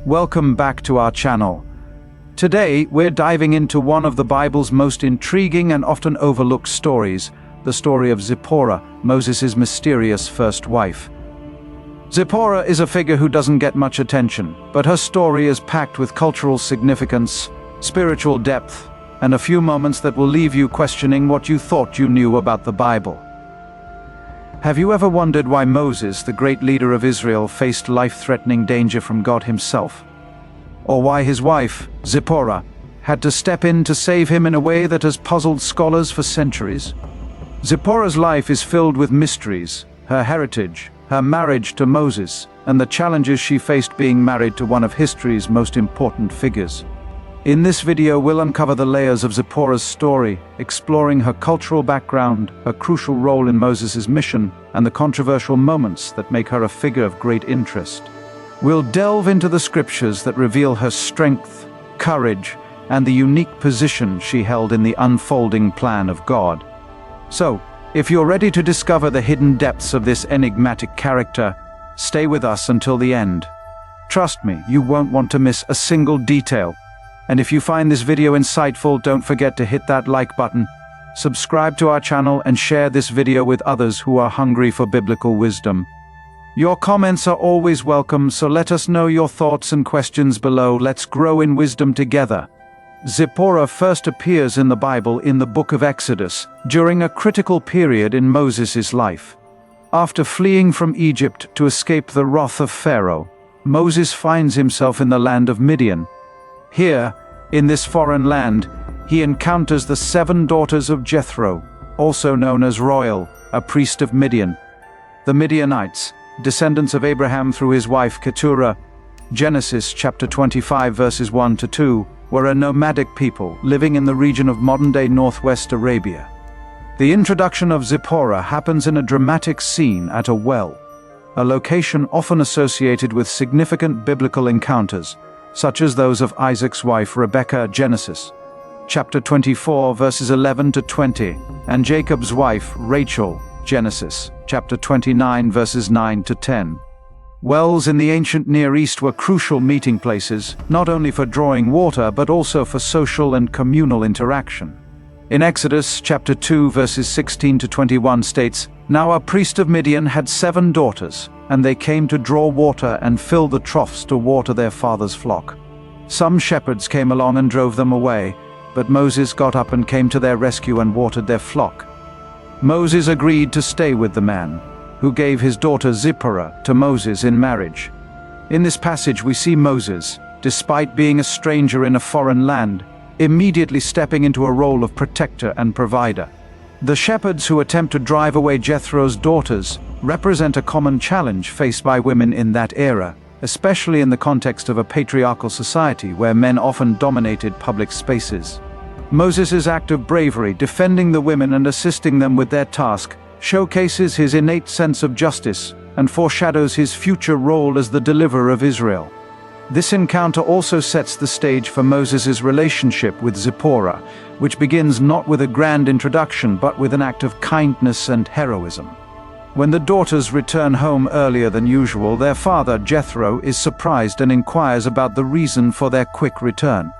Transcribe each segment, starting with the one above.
Welcome back to our channel. Today, we're diving into one of the Bible's most intriguing and often overlooked stories, the story of Zipporah, Moses' mysterious first wife. Zipporah is a figure who doesn't get much attention, but her story is packed with cultural significance, spiritual depth, and a few moments that will leave you questioning what you thought you knew about the Bible. Have you ever wondered why Moses, the great leader of Israel, faced life-threatening danger from God himself? Or why his wife, Zipporah, had to step in to save him in a way that has puzzled scholars for centuries? Zipporah's life is filled with mysteries: her heritage, her marriage to Moses, and the challenges she faced being married to one of history's most important figures. In this video, we'll uncover the layers of Zipporah's story, exploring her cultural background, her crucial role in Moses' mission, and the controversial moments that make her a figure of great interest. We'll delve into the scriptures that reveal her strength, courage, and the unique position she held in the unfolding plan of God. So, if you're ready to discover the hidden depths of this enigmatic character, stay with us until the end. Trust me, you won't want to miss a single detail. And if you find this video insightful, don't forget to hit that like button, subscribe to our channel, and share this video with others who are hungry for biblical wisdom. Your comments are always welcome, so let us know your thoughts and questions below. Let's grow in wisdom together. Zipporah first appears in the Bible in the book of Exodus, during a critical period in Moses' life. After fleeing from Egypt to escape the wrath of Pharaoh, Moses finds himself in the land of Midian. Here, in this foreign land, he encounters the 7 daughters of Jethro, also known as Royal, a priest of Midian. The Midianites, descendants of Abraham through his wife Keturah, Genesis chapter 25 verses 1-2, were a nomadic people living in the region of modern-day northwest Arabia. The introduction of Zipporah happens in a dramatic scene at a well, a location often associated with significant biblical encounters, such as those of Isaac's wife Rebekah, Genesis chapter 24 verses 11-20, and Jacob's wife Rachel, Genesis chapter 29 verses 9-10. Wells in the ancient Near East were crucial meeting places, not only for drawing water but also for social and communal interaction. In Exodus chapter 2 verses 16-21 states, "Now a priest of Midian had 7 daughters, and they came to draw water and fill the troughs to water their father's flock. Some shepherds came along and drove them away, but Moses got up and came to their rescue and watered their flock. Moses agreed to stay with the man, who gave his daughter Zipporah to Moses in marriage." In this passage we see Moses, despite being a stranger in a foreign land, immediately stepping into a role of protector and provider. The shepherds who attempt to drive away Jethro's daughters represent a common challenge faced by women in that era, especially in the context of a patriarchal society where men often dominated public spaces. Moses' act of bravery, defending the women and assisting them with their task, showcases his innate sense of justice and foreshadows his future role as the deliverer of Israel. This encounter also sets the stage for Moses' relationship with Zipporah, which begins not with a grand introduction but with an act of kindness and heroism. When the daughters return home earlier than usual, their father, Jethro, is surprised and inquires about the reason for their quick return.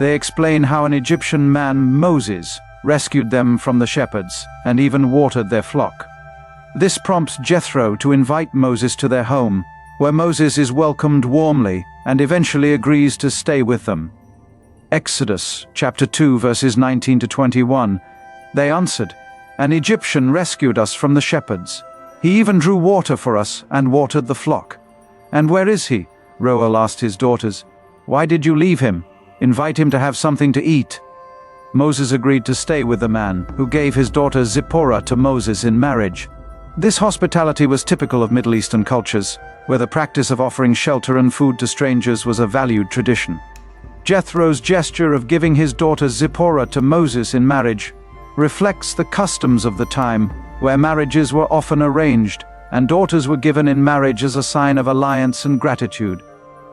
They explain how an Egyptian man, Moses, rescued them from the shepherds and even watered their flock. This prompts Jethro to invite Moses to their home, where Moses is welcomed warmly and eventually agrees to stay with them. Exodus chapter 2 verses 19-21. "They answered, 'An Egyptian rescued us from the shepherds. He even drew water for us and watered the flock.' 'And where is he?' Reuel asked his daughters. 'Why did you leave him? Invite him to have something to eat.' Moses agreed to stay with the man, who gave his daughter Zipporah to Moses in marriage. This hospitality was typical of Middle Eastern cultures, where the practice of offering shelter and food to strangers was a valued tradition. Jethro's gesture of giving his daughter Zipporah to Moses in marriage reflects the customs of the time, where marriages were often arranged, and daughters were given in marriage as a sign of alliance and gratitude.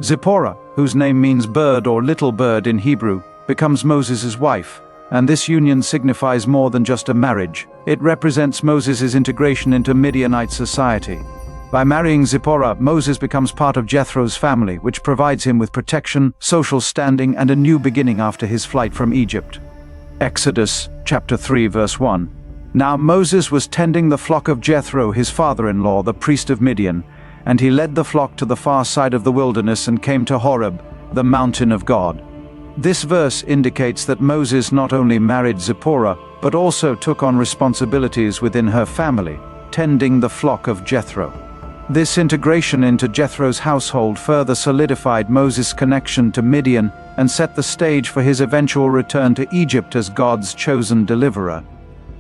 Zipporah, whose name means bird or little bird in Hebrew, becomes Moses' wife, and this union signifies more than just a marriage. It represents Moses' integration into Midianite society. By marrying Zipporah, Moses becomes part of Jethro's family, which provides him with protection, social standing, and a new beginning after his flight from Egypt. Exodus chapter 3 verse 1. Now Moses was tending the flock of Jethro, his father-in-law, the priest of Midian, and he led the flock to the far side of the wilderness and came to Horeb, the mountain of God. This verse indicates that Moses not only married Zipporah, but also took on responsibilities within her family, tending the flock of Jethro. This integration into Jethro's household further solidified Moses' connection to Midian and set the stage for his eventual return to Egypt as God's chosen deliverer.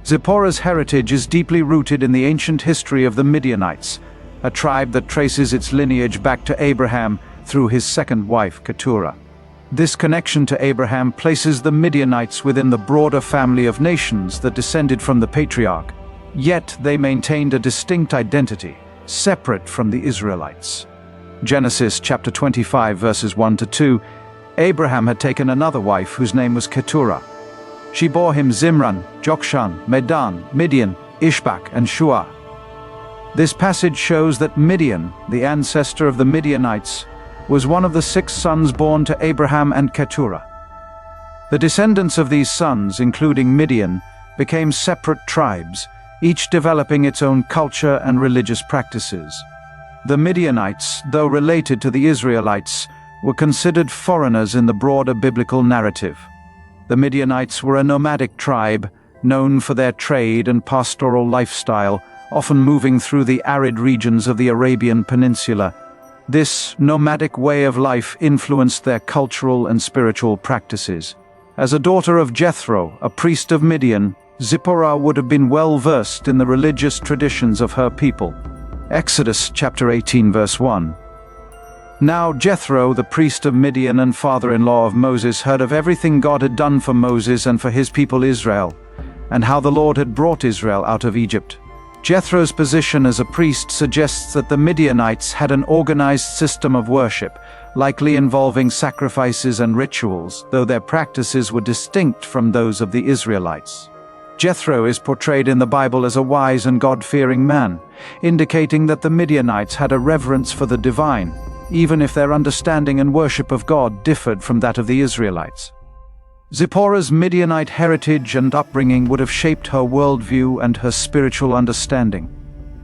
Zipporah's heritage is deeply rooted in the ancient history of the Midianites, a tribe that traces its lineage back to Abraham through his second wife, Keturah. This connection to Abraham places the Midianites within the broader family of nations that descended from the patriarch, yet they maintained a distinct identity, separate from the Israelites. Genesis chapter 25 verses 1 to 2, Abraham had taken another wife whose name was Keturah. She bore him Zimran, Jokshan, Medan, Midian, Ishbak, and Shua. This passage shows that Midian, the ancestor of the Midianites, was one of the 6 sons born to Abraham and Keturah. The descendants of these sons, including Midian, became separate tribes, each developing its own culture and religious practices. The Midianites, though related to the Israelites, were considered foreigners in the broader biblical narrative. The Midianites were a nomadic tribe, known for their trade and pastoral lifestyle, often moving through the arid regions of the Arabian Peninsula. This nomadic way of life influenced their cultural and spiritual practices. As a daughter of Jethro, a priest of Midian, Zipporah would have been well versed in the religious traditions of her people. Exodus chapter 18 verse 1. Now Jethro, the priest of Midian and father-in-law of Moses, heard of everything God had done for Moses and for his people Israel, and how the Lord had brought Israel out of Egypt. Jethro's position as a priest suggests that the Midianites had an organized system of worship, likely involving sacrifices and rituals, though their practices were distinct from those of the Israelites. Jethro is portrayed in the Bible as a wise and God-fearing man, indicating that the Midianites had a reverence for the divine, even if their understanding and worship of God differed from that of the Israelites. Zipporah's Midianite heritage and upbringing would have shaped her worldview and her spiritual understanding.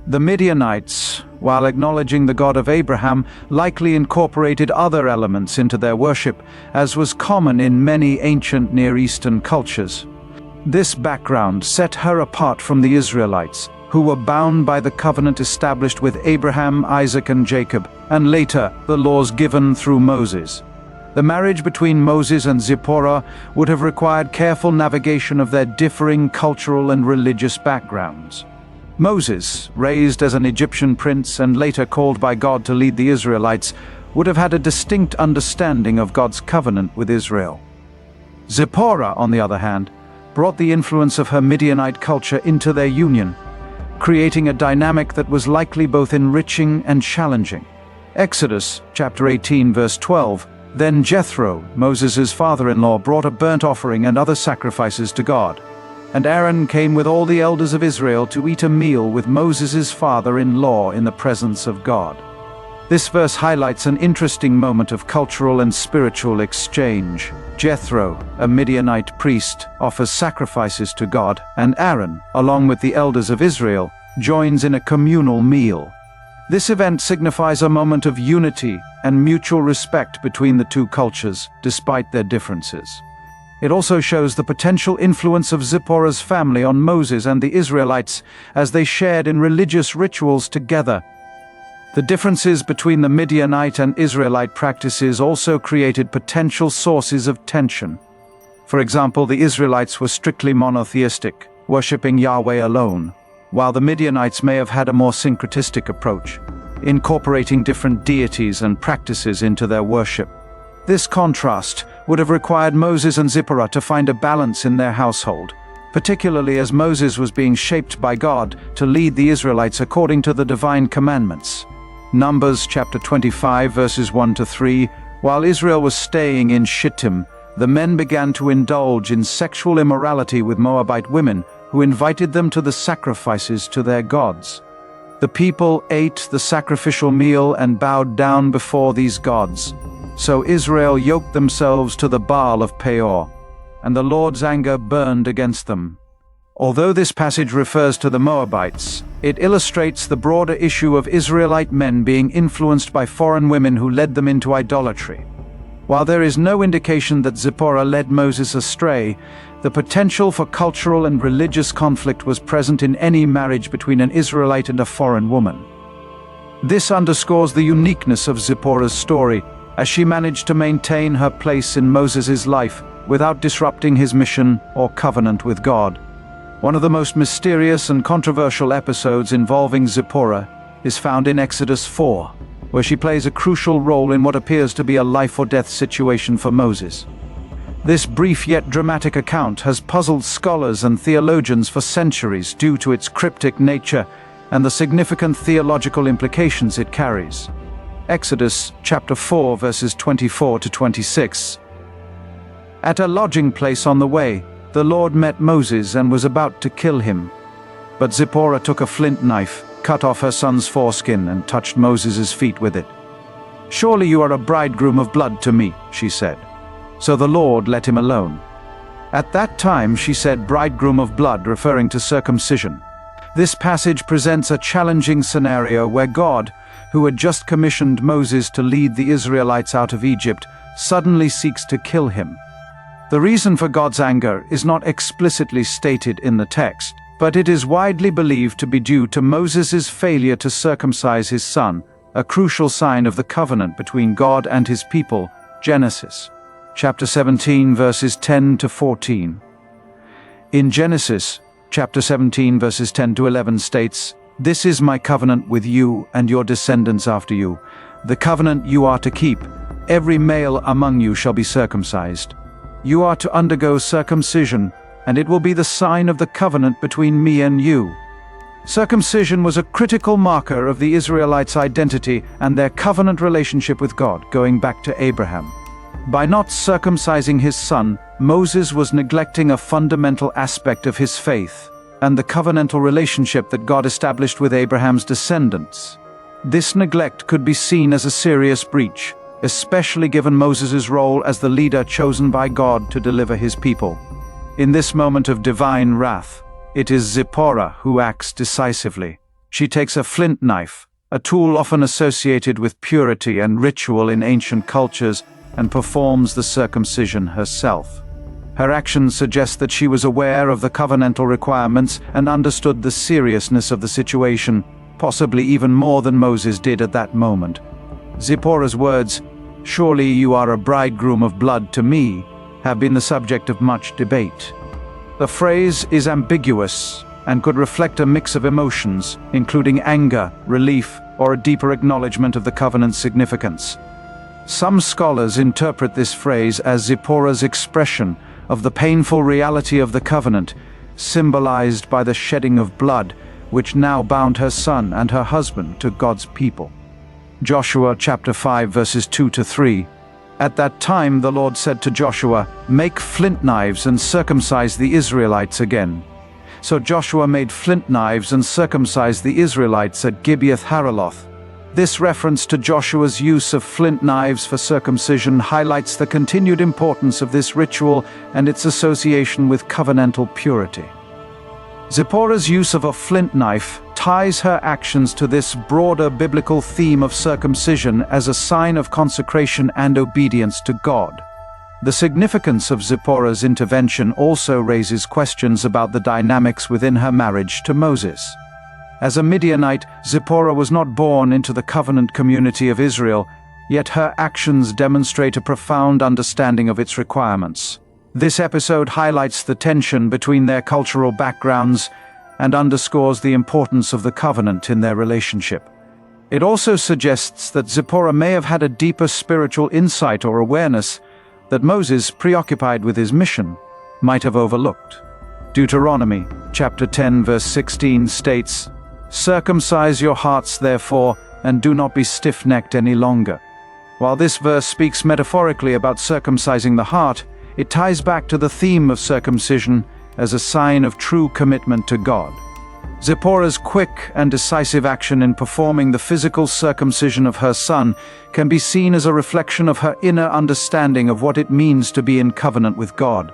The Midianites, while acknowledging the God of Abraham, likely incorporated other elements into their worship, as was common in many ancient Near Eastern cultures. This background set her apart from the Israelites, who were bound by the covenant established with Abraham, Isaac, and Jacob, and later the laws given through Moses. The marriage between Moses and Zipporah would have required careful navigation of their differing cultural and religious backgrounds. Moses, raised as an Egyptian prince and later called by God to lead the Israelites, would have had a distinct understanding of God's covenant with Israel. Zipporah, on the other hand, brought the influence of her Midianite culture into their union, creating a dynamic that was likely both enriching and challenging. Exodus chapter 18 verse 12. Then Jethro, Moses' father-in-law, brought a burnt offering and other sacrifices to God. And Aaron came with all the elders of Israel to eat a meal with Moses' father-in-law in the presence of God. This verse highlights an interesting moment of cultural and spiritual exchange. Jethro, a Midianite priest, offers sacrifices to God, and Aaron, along with the elders of Israel, joins in a communal meal. This event signifies a moment of unity and mutual respect between the two cultures, despite their differences. It also shows the potential influence of Zipporah's family on Moses and the Israelites as they shared in religious rituals together. The differences between the Midianite and Israelite practices also created potential sources of tension. For example, the Israelites were strictly monotheistic, worshipping Yahweh alone, while the Midianites may have had a more syncretistic approach, incorporating different deities and practices into their worship. This contrast would have required Moses and Zipporah to find a balance in their household, particularly as Moses was being shaped by God to lead the Israelites according to the divine commandments. Numbers chapter 25 verses 1 to 3, while Israel was staying in Shittim, the men began to indulge in sexual immorality with Moabite women, who invited them to the sacrifices to their gods. The people ate the sacrificial meal and bowed down before these gods. So Israel yoked themselves to the Baal of Peor, and the Lord's anger burned against them. Although this passage refers to the Moabites, it illustrates the broader issue of Israelite men being influenced by foreign women who led them into idolatry. While there is no indication that Zipporah led Moses astray, the potential for cultural and religious conflict was present in any marriage between an Israelite and a foreign woman. This underscores the uniqueness of Zipporah's story, as she managed to maintain her place in Moses' life without disrupting his mission or covenant with God. One of the most mysterious and controversial episodes involving Zipporah is found in Exodus 4, where she plays a crucial role in what appears to be a life-or-death situation for Moses. This brief yet dramatic account has puzzled scholars and theologians for centuries due to its cryptic nature and the significant theological implications it carries. Exodus chapter 4 verses 24 to 26. At a lodging place on the way, the Lord met Moses and was about to kill him. But Zipporah took a flint knife, cut off her son's foreskin, and touched Moses' feet with it. "Surely you are a bridegroom of blood to me," she said. So the Lord let him alone. At that time she said bridegroom of blood, referring to circumcision. This passage presents a challenging scenario where God, who had just commissioned Moses to lead the Israelites out of Egypt, suddenly seeks to kill him. The reason for God's anger is not explicitly stated in the text, but it is widely believed to be due to Moses' failure to circumcise his son, a crucial sign of the covenant between God and his people. Genesis chapter 17 verses 10 to 14. In Genesis chapter 17 verses 10 to 11 states, "This is my covenant with you and your descendants after you, the covenant you are to keep. Every male among you shall be circumcised. You are to undergo circumcision, and it will be the sign of the covenant between me and you." Circumcision was a critical marker of the Israelites' identity and their covenant relationship with God, going back to Abraham. By not circumcising his son, Moses was neglecting a fundamental aspect of his faith and the covenantal relationship that God established with Abraham's descendants. This neglect could be seen as a serious breach, especially given Moses' role as the leader chosen by God to deliver his people. In this moment of divine wrath, it is Zipporah who acts decisively. She takes a flint knife, a tool often associated with purity and ritual in ancient cultures, and performs the circumcision herself. Her actions suggest that she was aware of the covenantal requirements and understood the seriousness of the situation, possibly even more than Moses did at that moment. Zipporah's words, "Surely you are a bridegroom of blood to me," have been the subject of much debate. The phrase is ambiguous and could reflect a mix of emotions, including anger, relief, or a deeper acknowledgement of the covenant's significance. Some scholars interpret this phrase as Zipporah's expression of the painful reality of the covenant, symbolized by the shedding of blood, which now bound her son and her husband to God's people. Joshua chapter 5 verses 2 to 3. At that time the Lord said to Joshua, "Make flint knives and circumcise the Israelites again." So Joshua made flint knives and circumcised the Israelites at Gibeath Haraloth. This reference to Joshua's use of flint knives for circumcision highlights the continued importance of this ritual and its association with covenantal purity. Zipporah's use of a flint knife ties her actions to this broader biblical theme of circumcision as a sign of consecration and obedience to God. The significance of Zipporah's intervention also raises questions about the dynamics within her marriage to Moses. As a Midianite, Zipporah was not born into the covenant community of Israel, yet her actions demonstrate a profound understanding of its requirements. This episode highlights the tension between their cultural backgrounds and underscores the importance of the covenant in their relationship. It also suggests that Zipporah may have had a deeper spiritual insight or awareness that Moses, preoccupied with his mission, might have overlooked. Deuteronomy chapter 10 verse 16 states, "Circumcise your hearts therefore, and do not be stiff-necked any longer." While this verse speaks metaphorically about circumcising the heart, it ties back to the theme of circumcision as a sign of true commitment to God. Zipporah's quick and decisive action in performing the physical circumcision of her son can be seen as a reflection of her inner understanding of what it means to be in covenant with God,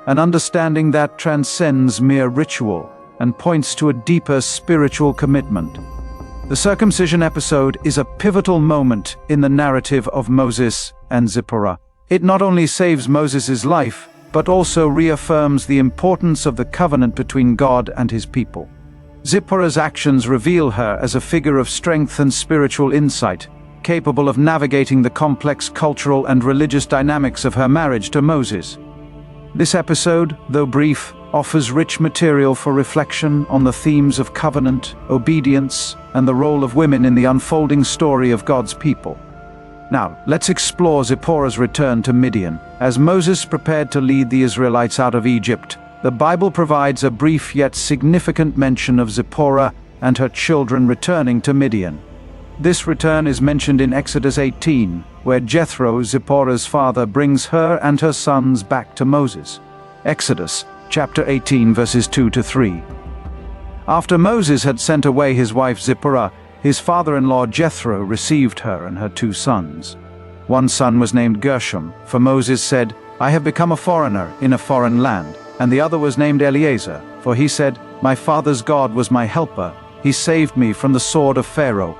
an understanding that transcends mere ritual and points to a deeper spiritual commitment. The circumcision episode is a pivotal moment in the narrative of Moses and Zipporah. It not only saves Moses' life, but also reaffirms the importance of the covenant between God and his people. Zipporah's actions reveal her as a figure of strength and spiritual insight, capable of navigating the complex cultural and religious dynamics of her marriage to Moses. This episode, though brief, offers rich material for reflection on the themes of covenant, obedience, and the role of women in the unfolding story of God's people. Now, let's explore Zipporah's return to Midian. As Moses prepared to lead the Israelites out of Egypt, the Bible provides a brief yet significant mention of Zipporah and her children returning to Midian. This return is mentioned in Exodus 18, where Jethro, Zipporah's father, brings her and her sons back to Moses. Exodus chapter 18, verses 2-3. After Moses had sent away his wife Zipporah, his father-in-law Jethro received her and her 2 sons. One son was named Gershom, for Moses said, "I have become a foreigner in a foreign land." And the other was named Eleazar, for he said, "My father's God was my helper. He saved me from the sword of Pharaoh."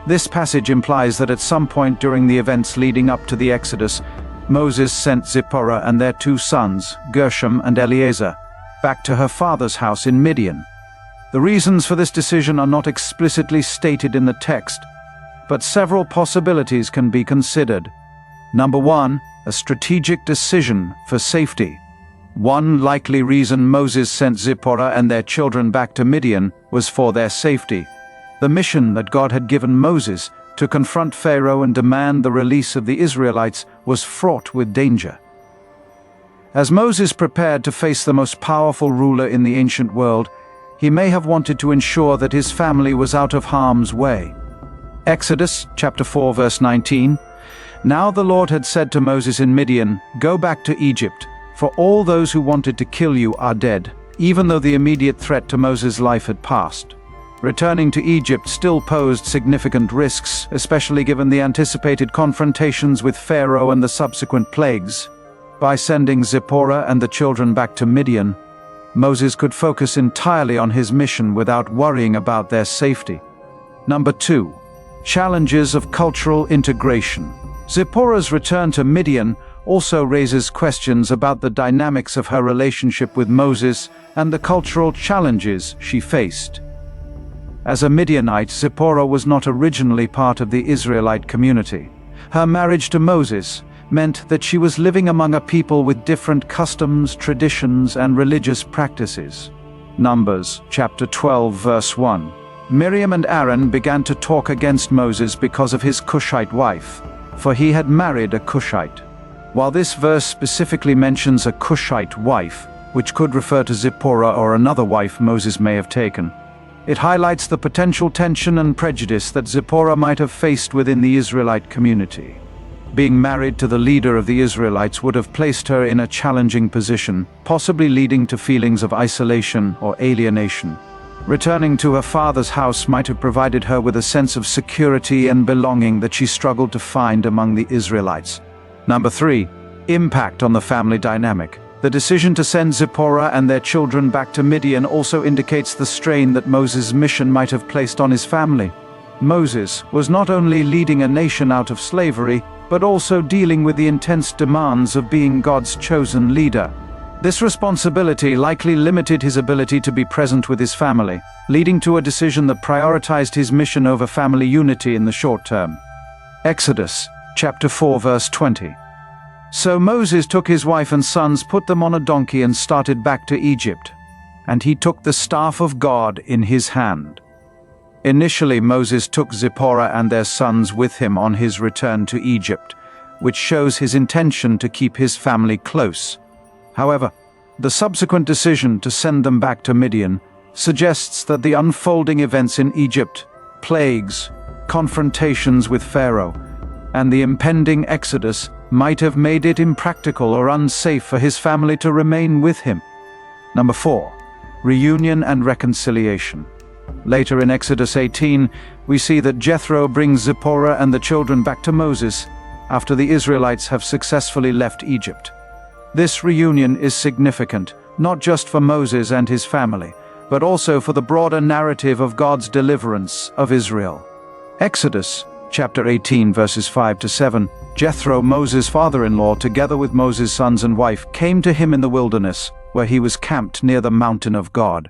This passage implies that at some point during the events leading up to the Exodus, Moses sent Zipporah and their 2 sons, Gershom and Eleazar, back to her father's house in Midian. The reasons for this decision are not explicitly stated in the text, but several possibilities can be considered. Number 1, a strategic decision for safety. One likely reason Moses sent Zipporah and their children back to Midian was for their safety. The mission that God had given Moses to confront Pharaoh and demand the release of the Israelites was fraught with danger. As Moses prepared to face the most powerful ruler in the ancient world, he may have wanted to ensure that his family was out of harm's way. Exodus chapter 4, verse 19. Now the Lord had said to Moses in Midian, "Go back to Egypt, for all those who wanted to kill you are dead," even though the immediate threat to Moses' life had passed. Returning to Egypt still posed significant risks, especially given the anticipated confrontations with Pharaoh and the subsequent plagues. By sending Zipporah and the children back to Midian, Moses could focus entirely on his mission without worrying about their safety. Number 2, challenges of cultural integration. Zipporah's return to Midian also raises questions about the dynamics of her relationship with Moses and the cultural challenges she faced. As a Midianite, Zipporah was not originally part of the Israelite community. Her marriage to Moses meant that she was living among a people with different customs, traditions, and religious practices. Numbers chapter 12, verse 1. Miriam and Aaron began to talk against Moses because of his Cushite wife, for he had married a Cushite. While this verse specifically mentions a Cushite wife, which could refer to Zipporah or another wife Moses may have taken, it highlights the potential tension and prejudice that Zipporah might have faced within the Israelite community. Being married to the leader of the Israelites would have placed her in a challenging position, possibly leading to feelings of isolation or alienation. Returning to her father's house might have provided her with a sense of security and belonging that she struggled to find among the Israelites. Number 3, impact on the family dynamic. The decision to send Zipporah and their children back to Midian also indicates the strain that Moses' mission might have placed on his family. Moses was not only leading a nation out of slavery, but also dealing with the intense demands of being God's chosen leader. This responsibility likely limited his ability to be present with his family, leading to a decision that prioritized his mission over family unity in the short term. Exodus chapter 4, verse 20. So Moses took his wife and sons, put them on a donkey, and started back to Egypt. And he took the staff of God in his hand. Initially, Moses took Zipporah and their sons with him on his return to Egypt, which shows his intention to keep his family close. However, the subsequent decision to send them back to Midian suggests that the unfolding events in Egypt, plagues, confrontations with Pharaoh, and the impending exodus might have made it impractical or unsafe for his family to remain with him. Number 4, reunion and reconciliation. Later in Exodus 18, we see that Jethro brings Zipporah and the children back to Moses after the Israelites have successfully left Egypt. This reunion is significant, not just for Moses and his family, but also for the broader narrative of God's deliverance of Israel. Exodus chapter 18 verses 5 to 7. Jethro, Moses' father-in-law, together with Moses' sons and wife, came to him in the wilderness, where he was camped near the mountain of God.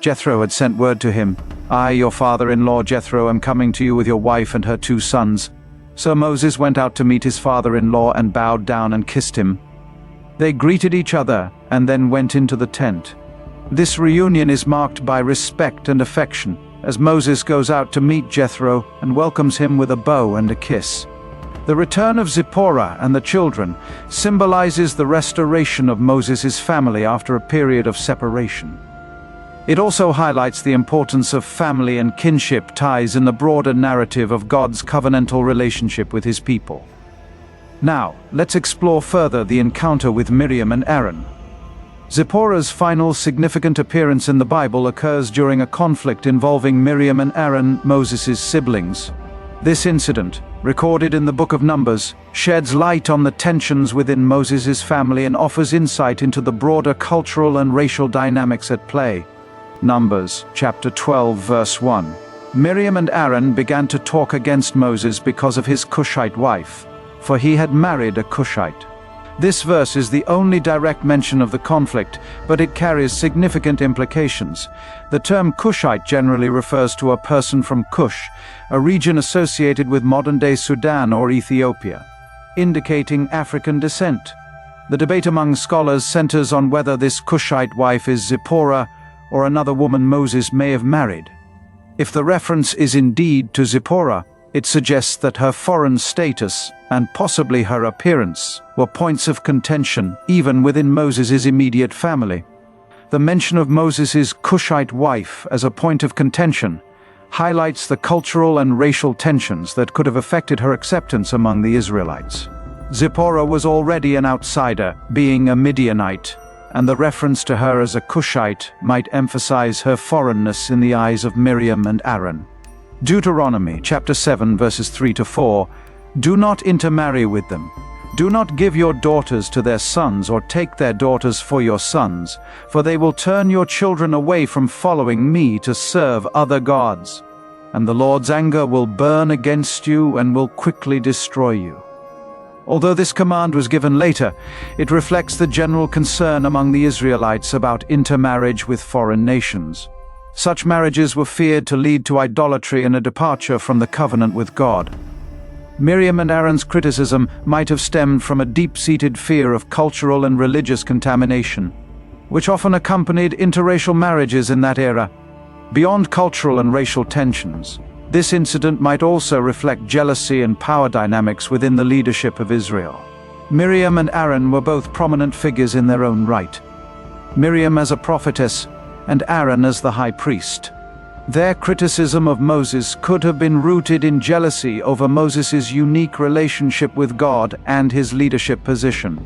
Jethro had sent word to him, "I, your father-in-law Jethro, am coming to you with your wife and her 2 sons." So Moses went out to meet his father-in-law and bowed down and kissed him. They greeted each other and then went into the tent. This reunion is marked by respect and affection, as Moses goes out to meet Jethro and welcomes him with a bow and a kiss. The return of Zipporah and the children symbolizes the restoration of Moses' family after a period of separation. It also highlights the importance of family and kinship ties in the broader narrative of God's covenantal relationship with his people. Now, let's explore further the encounter with Miriam and Aaron. Zipporah's final significant appearance in the Bible occurs during a conflict involving Miriam and Aaron, Moses' siblings. This incident, recorded in the book of Numbers, sheds light on the tensions within Moses' family and offers insight into the broader cultural and racial dynamics at play. Numbers chapter 12 verse 1. Miriam and Aaron began to talk against Moses because of his Cushite wife, for he had married a Cushite. This verse is the only direct mention of the conflict, but it carries significant implications. The term Cushite generally refers to a person from Cush, a region associated with modern-day Sudan or Ethiopia, indicating African descent. The debate among scholars centers on whether this Cushite wife is Zipporah or another woman Moses may have married. If the reference is indeed to Zipporah, it suggests that her foreign status and possibly her appearance were points of contention even within Moses' immediate family. The mention of Moses' Cushite wife as a point of contention highlights the cultural and racial tensions that could have affected her acceptance among the Israelites. Zipporah was already an outsider, being a Midianite, and the reference to her as a Cushite might emphasize her foreignness in the eyes of Miriam and Aaron. Deuteronomy chapter 7 verses 3 to 4. Do not intermarry with them. Do not give your daughters to their sons or take their daughters for your sons, for they will turn your children away from following me to serve other gods. And the Lord's anger will burn against you and will quickly destroy you. Although this command was given later, it reflects the general concern among the Israelites about intermarriage with foreign nations. Such marriages were feared to lead to idolatry and a departure from the covenant with God. Miriam and Aaron's criticism might have stemmed from a deep-seated fear of cultural and religious contamination, which often accompanied interracial marriages in that era. Beyond cultural and racial tensions, this incident might also reflect jealousy and power dynamics within the leadership of Israel. Miriam and Aaron were both prominent figures in their own right. Miriam as a prophetess, and Aaron as the high priest. Their criticism of Moses could have been rooted in jealousy over Moses' unique relationship with God and his leadership position.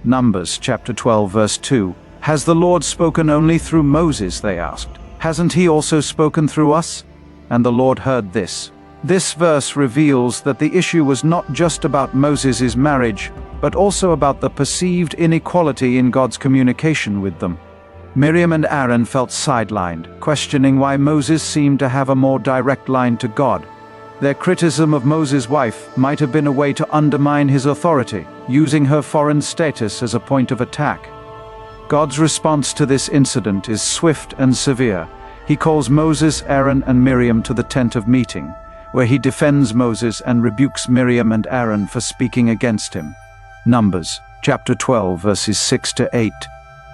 Numbers chapter 12 verse 2. Has the Lord spoken only through Moses, they asked. Hasn't he also spoken through us? And the Lord heard this. This verse reveals that the issue was not just about Moses' marriage, but also about the perceived inequality in God's communication with them. Miriam and Aaron felt sidelined, questioning why Moses seemed to have a more direct line to God. Their criticism of Moses' wife might have been a way to undermine his authority, using her foreign status as a point of attack. God's response to this incident is swift and severe. He calls Moses, Aaron, and Miriam to the tent of meeting, where he defends Moses and rebukes Miriam and Aaron for speaking against him. Numbers chapter 12 verses 6 to 8.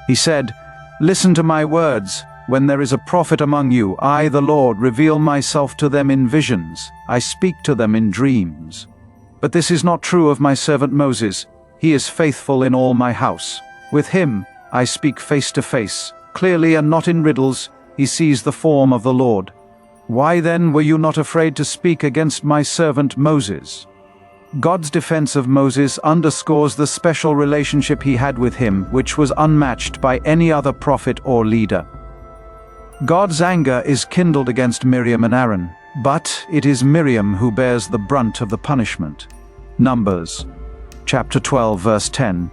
He said, "Listen to my words. When there is a prophet among you, I, the Lord, reveal myself to them in visions. I speak to them in dreams. But this is not true of my servant Moses. He is faithful in all my house. With him I speak face to face, clearly and not in riddles. He sees the form of the Lord. Why then were you not afraid to speak against my servant Moses?" God's defense of Moses underscores the special relationship he had with him, which was unmatched by any other prophet or leader. God's anger is kindled against Miriam and Aaron, but it is Miriam who bears the brunt of the punishment. Numbers, chapter 12, verse 10.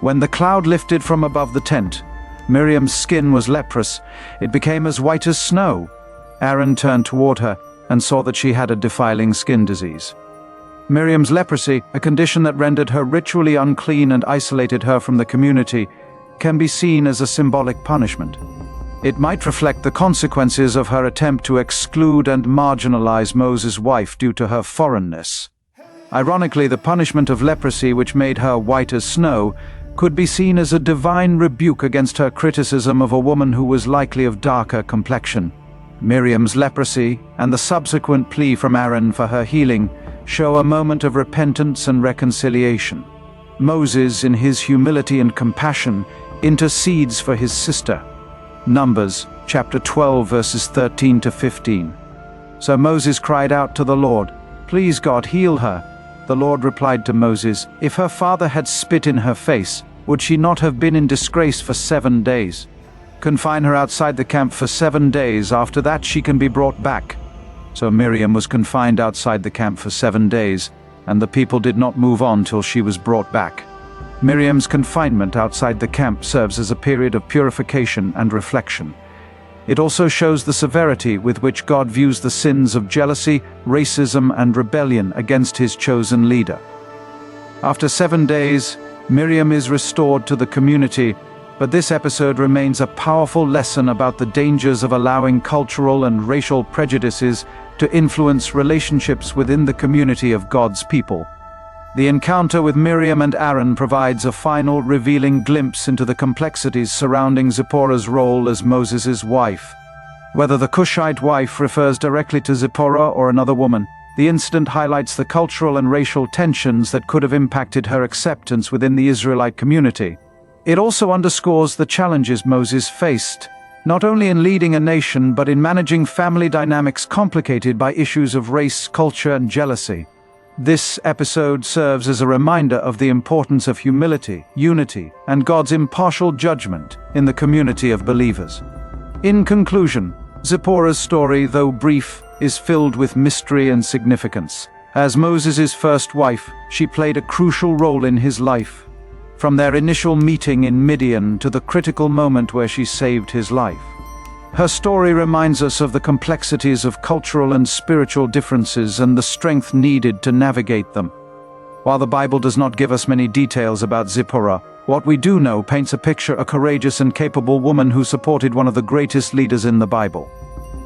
When the cloud lifted from above the tent, Miriam's skin was leprous. It became as white as snow. Aaron turned toward her and saw that she had a defiling skin disease. Miriam's leprosy, a condition that rendered her ritually unclean and isolated her from the community, can be seen as a symbolic punishment. It might reflect the consequences of her attempt to exclude and marginalize Moses' wife due to her foreignness. Ironically, the punishment of leprosy, which made her white as snow, could be seen as a divine rebuke against her criticism of a woman who was likely of darker complexion. Miriam's leprosy, and the subsequent plea from Aaron for her healing, show a moment of repentance and reconciliation. Moses, in his humility and compassion, intercedes for his sister. Numbers, chapter 12, verses 13 to 15. So Moses cried out to the Lord, "Please, God, heal her." The Lord replied to Moses, "If her father had spit in her face, would she not have been in disgrace for 7 days? Confine her outside the camp for 7 days. After that she can be brought back." So Miriam was confined outside the camp for 7 days, and the people did not move on till she was brought back. Miriam's confinement outside the camp serves as a period of purification and reflection. It also shows the severity with which God views the sins of jealousy, racism, and rebellion against his chosen leader. After 7 days, Miriam is restored to the community, but this episode remains a powerful lesson about the dangers of allowing cultural and racial prejudices to influence relationships within the community of God's people. The encounter with Miriam and Aaron provides a final, revealing glimpse into the complexities surrounding Zipporah's role as Moses' wife. Whether the Cushite wife refers directly to Zipporah or another woman, the incident highlights the cultural and racial tensions that could have impacted her acceptance within the Israelite community. It also underscores the challenges Moses faced, not only in leading a nation but in managing family dynamics complicated by issues of race, culture, and jealousy. This episode serves as a reminder of the importance of humility, unity, and God's impartial judgment in the community of believers. In conclusion, Zipporah's story, though brief, is filled with mystery and significance. As Moses' first wife, she played a crucial role in his life, from their initial meeting in Midian to the critical moment where she saved his life. Her story reminds us of the complexities of cultural and spiritual differences and the strength needed to navigate them. While the Bible does not give us many details about Zipporah, what we do know paints a picture of a courageous and capable woman who supported one of the greatest leaders in the Bible.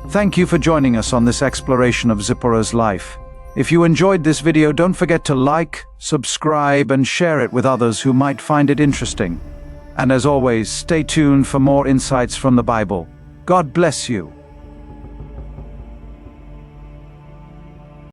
Thank you for joining us on this exploration of Zipporah's life. If you enjoyed this video, don't forget to like, subscribe, and share it with others who might find it interesting. And as always, stay tuned for more insights from the Bible. God bless you.